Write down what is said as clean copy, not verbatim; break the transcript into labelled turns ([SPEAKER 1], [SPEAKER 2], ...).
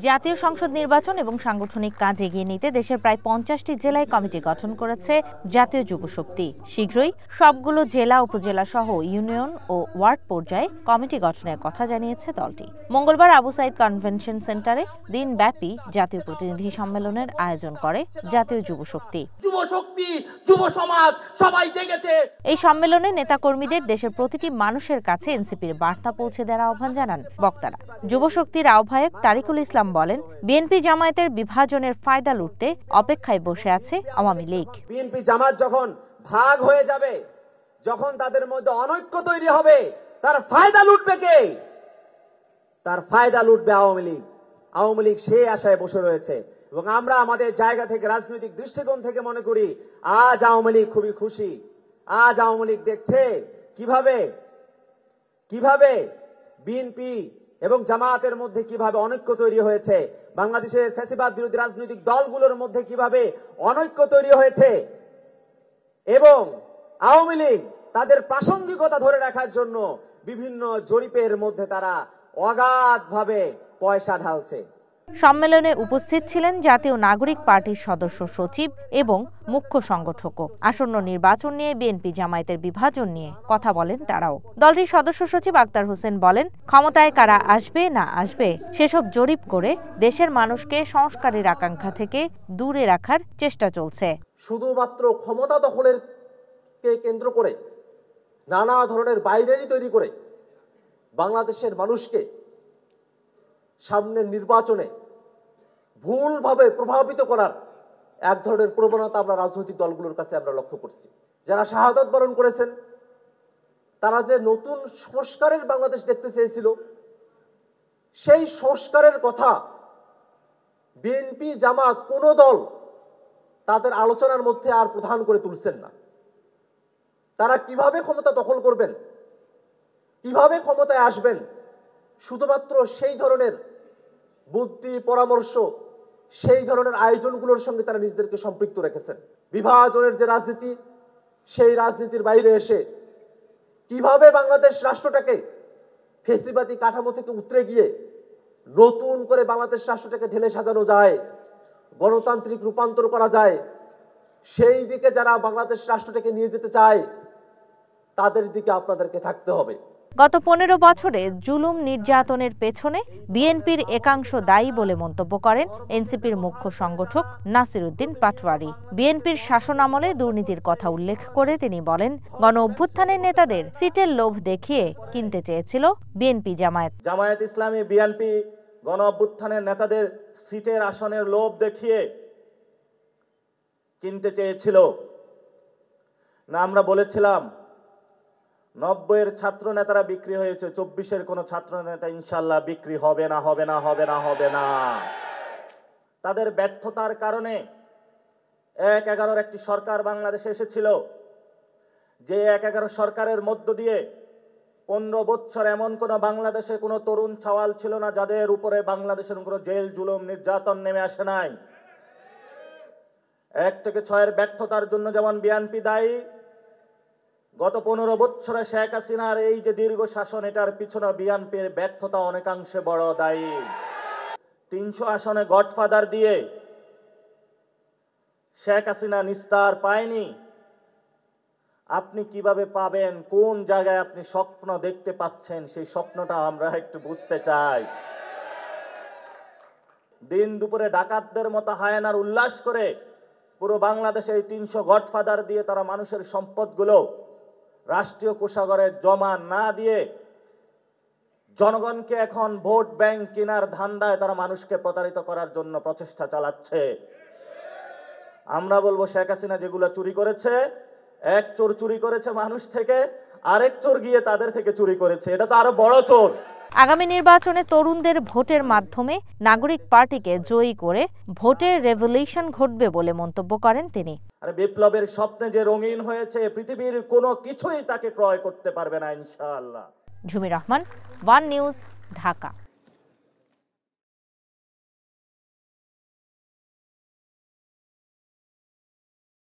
[SPEAKER 1] জাতীয় সংসদ নির্বাচন এবং সাংগঠনিক কাজ এগিয়ে নিতে দেশের প্রায় 50টি জেলায় কমিটি গঠন করেছে জাতীয় যুব শক্তি। শীঘ্রই সবগুলো জেলা, উপজেলা সহ ইউনিয়ন ও ওয়ার্ড পর্যায়ে কমিটি গঠনের কথা জানিয়েছে দলটি। মঙ্গলবার আবু সাইদ কনভেনশন সেন্টারে দিনব্যাপী জাতীয় প্রতিনিধি সম্মেলনের আয়োজন করে জাতীয় যুব শক্তি। যুব সমাজ সবাই জেগেছে। এই সম্মেলনে নেতাকর্মীদের দেশের প্রতিটি মানুষের কাছে এনসিপির বার্তা পৌঁছে দেওয়ার আহ্বান জানান বক্তারা। যুব শক্তির আহ্বায়ক তারিকুল ইসলাম বলেন, বিএনপি জামায়াতের বিভাজনের ফায়দা লুটতে অপেক্ষায় বসে আছে আওয়ামী লীগ।
[SPEAKER 2] বিএনপি জামাত যখন ভাগ হয়ে যাবে, যখন তাদের মধ্যে অনৈক্য তৈরি হবে, তার ফায়দা লুটবে কে? তার ফায়দা লুটবে আওয়ামী লীগ। আওয়ামী লীগ সেই আশায় বসে রয়েছে এবং আমরা আমাদের জায়গা থেকে, রাজনৈতিক দৃষ্টিকোণ থেকে মনে করি আজ আওয়ামী লীগ খুবই খুশি। আজ আওয়ামী লীগ দেখছে কিভাবে বিএনপি এবং জামায়াতের মধ্যে কিভাবে অনৈক্য তৈরি হয়েছে, বাংলাদেশের ফ্যাসিবাদ বিরোধী রাজনৈতিক দলগুলোর মধ্যে কিভাবে অনৈক্য তৈরি হয়েছে এবং আওয়ামী লীগ তাদের প্রাসঙ্গিকতা ধরে রাখার জন্য বিভিন্ন জরিপের মধ্যে তারা অগাধভাবে পয়সা ঢালছে।
[SPEAKER 1] সম্মেলনে উপস্থিত ছিলেন জাতীয় নাগরিক পার্টির সদস্য সচিব এবং মুখ্য সংগঠকও। আসন্ন নির্বাচন নিয়ে বিএনপি জামায়াতের বিভাজন নিয়ে কথা বলেন তারাও। দলটির সদস্য সচিব আক্তার হোসেন বলেন, ক্ষমতায় কারা আসবে না আসবে সেসব জরিপ করে দেশের মানুষকে সংস্কারের আকাঙ্ক্ষা থেকে দূরে রাখার চেষ্টা চলছে।
[SPEAKER 2] শুধুমাত্র ক্ষমতা দখলের কে কেন্দ্র করে নানা ধরনের বাইনারি তৈরি করে বাংলাদেশের মানুষকে সামনের নির্বাচনে ভুলভাবে প্রভাবিত করার এক ধরনের প্রবণতা আমরা রাজনৈতিক দলগুলোর কাছে আমরা লক্ষ্য করছি। যারা শাহাদাত বরণ করেছেন তারা যে নতুন সংস্কারের বাংলাদেশ দেখতে চেয়েছিল, সেই সংস্কারের কথা বিএনপি জামাত কোন দল তাদের আলোচনার মধ্যে আর প্রধান করে তুলছেন না। তারা কিভাবে ক্ষমতা দখল করবেন, কিভাবে ক্ষমতায় আসবেন, শুধুমাত্র সেই ধরনের বুদ্ধি পরামর্শ, সেই ধরনের আয়োজনগুলোর সঙ্গে তারা নিজেদেরকে সম্পৃক্ত রেখেছেন। বিভাজনের যে রাজনীতি, সেই রাজনীতির বাইরে এসে কিভাবে বাংলাদেশ রাষ্ট্রটাকে ফেসিবাদী কাঠামো থেকে উতরে গিয়ে নতুন করে বাংলাদেশ রাষ্ট্রটাকে ঢেলে সাজানো যায়, গণতান্ত্রিক রূপান্তর করা যায়, সেই দিকে যারা বাংলাদেশ রাষ্ট্রটাকে নিয়ে যেতে চায় তাদের দিকে আপনাদেরকে থাকতে হবে।
[SPEAKER 1] গত 15 বছরে জুলুম নির্যাতনের পেছনে বিএনপির একাংশ দায়ী বলে মন্তব্য করেন এনসিপির মুখ্য সংগঠক নাসির উদ্দিন পাটোয়ারি। বিএনপির শাসনামলে দুর্নীতির কথা উল্লেখ করে তিনি বলেন, গণ অভ্যুত্থানের নেতাদের সিটের লোভ দেখিয়ে কিনতে চেয়েছিল বিএনপি জামায়াত।
[SPEAKER 2] জামায়াত ইসলামী বিএনপি গণ অভ্যুত্থানের নেতাদের সিটের আসনের লোভ দেখিয়ে কিনতে চেয়েছিল না। আমরা বলেছিলাম 90-এর ছাত্র নেতারা বিক্রি হয়েছে, 24-এর কোন ছাত্র নেতা ইনশাল্লাহ বিক্রি হবে না। তাদের ব্যর্থতার কারণে 1-11 একটি সরকার বাংলাদেশে এসেছিল, যে 1-11 সরকারের মধ্য দিয়ে 15 বছর এমন কোন বাংলাদেশে কোন তরুণ ছাওয়াল ছিল না যাদের উপরে বাংলাদেশের কোন জেল জুলুম নির্যাতন নেমে আসে নাই। 1 থেকে 6-এর ব্যর্থতার জন্য যেমন বিএনপি দায়ী, গত 15 বছরে শেখ হাসিনার এই যে দীর্ঘ শাসন, এটার পিছনে বিএনপির ব্যর্থতা অনেকাংশে বড় দায়ী। 300 আসনে গডফাদার দিয়ে শেখ হাসিনা নিস্তার পায়নি। আপনি কিভাবে পাবেন? কোন জায়গায় আপনি স্বপ্ন দেখতে পাচ্ছেন? সেই স্বপ্নটা আমরা একটু বুঝতে চাই। দিন দুপুরে ডাকাতদের মতো হায়নার উল্লাস করে পুরো বাংলাদেশে 300 গডফাদার দিয়ে তারা মানুষের সম্পদগুলো রাষ্ট্রীয় কোষাগারে জমা না দিয়ে জনগণকে এখন ভোট ব্যাংক কেনার ধান্দায় তারা মানুষকে প্রতারিত করার জন্য প্রচেষ্টা চালাচ্ছে। আমরা বলবো, শেখ হাসিনা যেগুলো চুরি করেছে, এক চোর চুরি করেছে মানুষ থেকে, আরেক চোর গিয়ে তাদের থেকে চুরি করেছে, এটা তো আরো বড় চোর।
[SPEAKER 1] আগামী নির্বাচনে তরুণদের ভোটের মাধ্যমে নাগরিক পার্টিকে জয়ী করে ভোটের রেভলিউশন ঘটবে বলে মন্তব্য করেন তিনি।
[SPEAKER 2] আর বিপ্লবের স্বপ্নে যে রঙিন হয়েছে, পৃথিবীর কোনো কিছুই তাকে ক্রয় করতে পারবে না ইনশাআল্লাহ।
[SPEAKER 1] ঝুমি রহমান, ওয়ান নিউজ, ঢাকা।